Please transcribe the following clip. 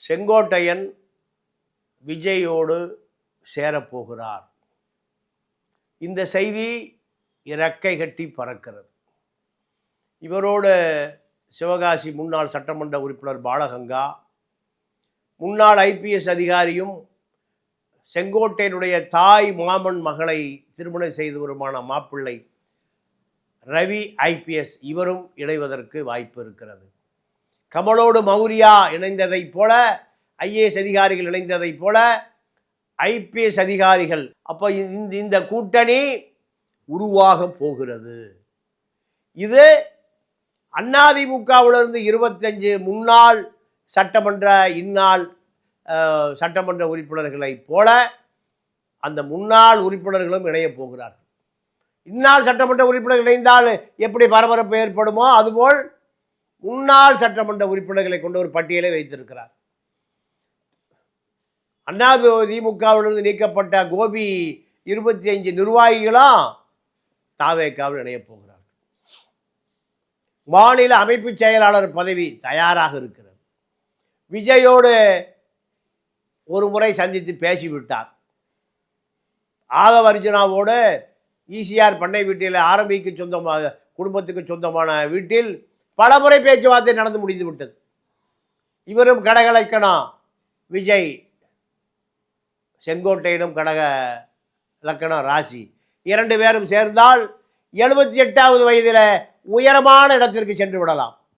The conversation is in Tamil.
செங்கோட்டையன் விஜயோடு சேரப்போகிறார். இந்த செய்தி இறக்கை கட்டி பறக்கிறது. இவரோடு சிவகாசி முன்னாள் சட்டமன்ற உறுப்பினர் பாலகங்கா, முன்னாள் IPS அதிகாரியும் செங்கோட்டையனுடைய தாய் மாமன் மகளை திருமணம் செய்து வருமான மாப்பிள்ளை ரவி IPS இவரும் இணைவதற்கு வாய்ப்பு இருக்கிறது. கமலோடு மௌரியா இணைந்ததைப் போல, IAS அதிகாரிகள் இணைந்ததைப் போல IPS அதிகாரிகள், அப்போ இந்த கூட்டணி உருவாக போகிறது. இது அதிமுகவிலிருந்து 25 முன்னாள் சட்டமன்ற இந்நாள் சட்டமன்ற உறுப்பினர்களைப் போல அந்த முன்னாள் உறுப்பினர்களும் இணையப் போகிறார்கள். இந்நாள் சட்டமன்ற உறுப்பினர்கள் இணைந்தால் எப்படி பரபரப்பு ஏற்படுமோ அதுபோல் முன்னாள் சட்டமன்ற உறுப்பினர்களை கொண்ட ஒரு பட்டியலை வைத்திருக்கிறார். அதிமுகவிலிருந்து நீக்கப்பட்ட கோபி 25 நிர்வாகிகளும் தாவேக்காவில் இணையப் போகிறார்கள். மாநில அமைப்பு செயலாளர் பதவி தயாராக இருக்கிறது. விஜயோடு ஒரு முறை சந்தித்து பேசிவிட்டார். ஆதவ அர்ஜுனாவோடு ECR பண்ணை வீட்டில் ஆரம்பிக்கு சொந்தமாக குடும்பத்துக்கு சொந்தமான வீட்டில் பல முறை பேச்சுவார்த்தை நடந்து முடிந்து விட்டது. இவரும் கடகலக்கணம், விஜய் செங்கோட்டையிலும் கடக லக்கணம் ராசி, 2 பேரும் சேர்ந்தால் 78வது வயதில் உயரமான இடத்திற்கு சென்று விடலாம்.